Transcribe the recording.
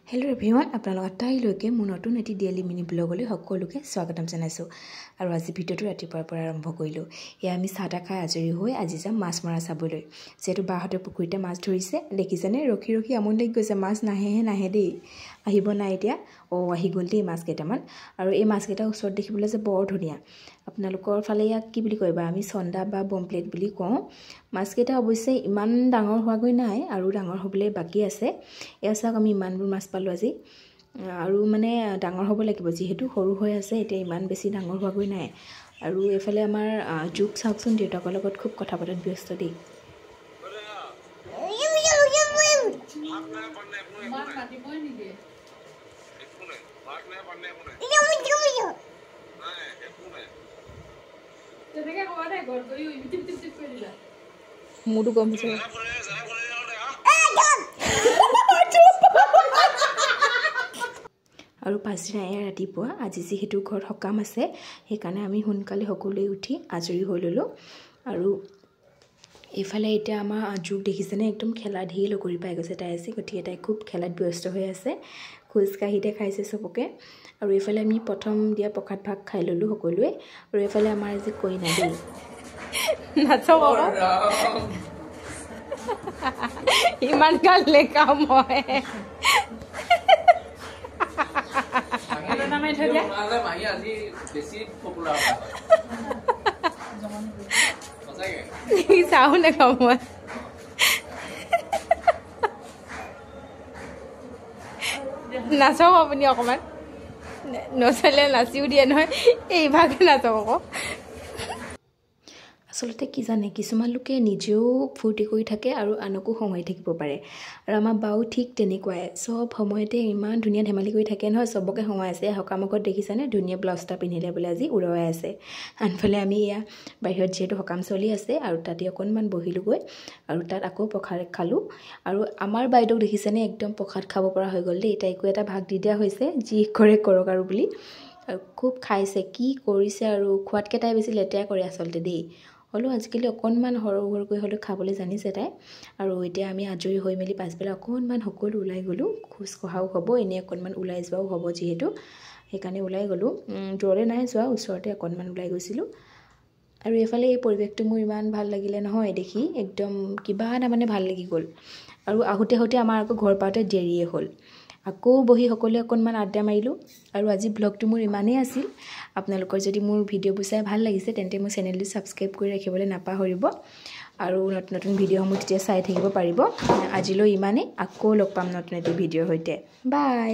Hello' everyone, আপোনালোক আটাইলৈকে মোৰ নতুন এটি ডেইলি মিনি ব্লগলৈ সকলোকে স্বাগতম জনাইছোঁ। আৰু আজি ভিডিঅ'টো ৰাতিপুৱাৰ পৰা আৰম্ভ কৰিলোঁ। এয়া আমি চাহ তাহ খাই আজৰি হৈ আজি যাম মাছ মৰা চাবলৈ। যিহেতু বাহঁতে পুখুৰীতে মাছ ধৰিছে, দেখিছেনে ৰখি ৰখি আমনি লাগি গৈছে, মাছ নাহে দেই, আহিব নাই এতিয়া। আহি গ'ল দেই মাছ কেইটামান। আৰু এই মাছকেইটা ওচৰত দেখিবলৈ যে বৰ ধুনীয়া। আপোনালোকৰ ফালে ইয়াক কি বুলি কয় বা আমি চন্দা বা বমপ্লেট বুলি কওঁ। মাছকেইটা অৱশ্যে ইমান ডাঙৰ হোৱাগৈ নাই আৰু ডাঙৰ হ'বলৈ বাকী আছে। এয়া চাওক, আমি ইমানবোৰ মাছ পালোঁ আজি। আৰু মানে ডাঙৰ হ'ব লাগিব, যিহেতু সৰু হৈ আছে এতিয়া, ইমান বেছি ডাঙৰ হোৱাগৈ নাই। আৰু এইফালে আমাৰ জোক চাওকচোন, দেউতাকৰ লগত খুব কথা পতাত ব্যস্ত দেই। মোৰতো গম হৈছে আৰু পাছদিনা এয়া ৰাতিপুৱা, আজি যিহেতু ঘৰত সকাম আছে সেইকাৰণে আমি সোনকালে সকলোৱে উঠি আজৰি হৈ ল'লোঁ। আৰু এইফালে এতিয়া আমাৰ জোক দেখিছেনে, একদম খেলা ঢেৰ লগৰী পাই গৈছে তাই আছে, গতিকে তাই খুব খেলাত ব্যস্ত হৈ আছে, খোজকাঢ়িতে খাইছে চবকে। আৰু এইফালে আমি প্ৰথম দিয়া প্ৰসাদ ভাগ খাই ল'লোঁ সকলোৱে। আৰু এইফালে আমাৰ আজি কইনা দেই, নাচক ইমান গাল লেখাও মই চাও নেখাওঁ মই। নাচক আপুনি অকণমান, নচালে নাচিও দিয়ে নহয়, এইভাগে নাচক আকৌ। আচলতে কি জানে, কিছুমান লোকে নিজেও ফূৰ্তি কৰি থাকে আৰু আনকো হহুৱাই থাকিব পাৰে। আৰু আমাৰ বাও ঠিক তেনেকুৱাই, চব সময়তে ইমান ধুনীয়া ধেমালি কৰি থাকে নহয়, চবকে হহুৱাই আছে। সকামত দেখিছেনে, ধুনীয়া ব্লাউজ এটা পিন্ধিলে বোলে আজি, উৰুৱাই আছে। আনফালে আমি এয়া বাহিৰত যিহেতু সকাম চলি আছে আৰু তাতে অকণমান বহিলোঁগৈ আৰু তাত আকৌ প্ৰসাদ খালোঁ। আৰু আমাৰ বাইদেউক দেখিছেনে, একদম প্ৰসাদ খাব পৰা হৈ গ'ল দেই, তাইকো এটা ভাগ দি দিয়া হৈছে, যি কৰে কৰক আৰু বুলি। আৰু খুব খাইছে, কি কৰিছে, আৰু খোৱাতকৈ তাই বেছি লেতেৰা কৰে আচলতে দেই। হ'লেও আজিকালি অকণমান সৰুকৈ হ'লেও খাবলৈ জানিছে তাই। আৰু এতিয়া আমি আজৰি হৈ মেলি পাছবেলা অকণমান সকলো ওলাই গ'লোঁ, খোজ কঢ়াও হ'ব, এনেই অকণমান ওলাই যোৱাও হ'ব যিহেতু, সেইকাৰণে ওলাই গ'লোঁ। দূৰলৈ নাই যোৱা, ওচৰতে অকণমান ওলাই গৈছিলোঁ। আৰু এইফালে এই পৰিৱেশটো মোৰ ইমান ভাল লাগিলে নহয় দেখি, একদম কিবা এটা মানে ভাল লাগি গ'ল। আৰু আহোঁতে আমাৰ আকৌ ঘৰ পাওঁতে দেৰিয়ে হ'ল। আকৌ বহি সকলোৱে অকণমান আড্ডা মাৰিলোঁ। আৰু আজি ব্লগটো মোৰ ইমানেই আছিল। আপোনালোকৰ যদি মোৰ ভিডিঅ'বোৰ চাই ভাল লাগিছে তেন্তে মোৰ চেনেলটো ছাবস্ক্ৰাইব কৰি ৰাখিবলৈ নাপাহৰিব। আৰু নতুন নতুন ভিডিঅ'সমূহ তেতিয়া চাই থাকিব পাৰিব। আজিলৈ ইমানেই, আকৌ লগ পাম নতুন এটি ভিডিঅ'ৰ সৈতে। বাই।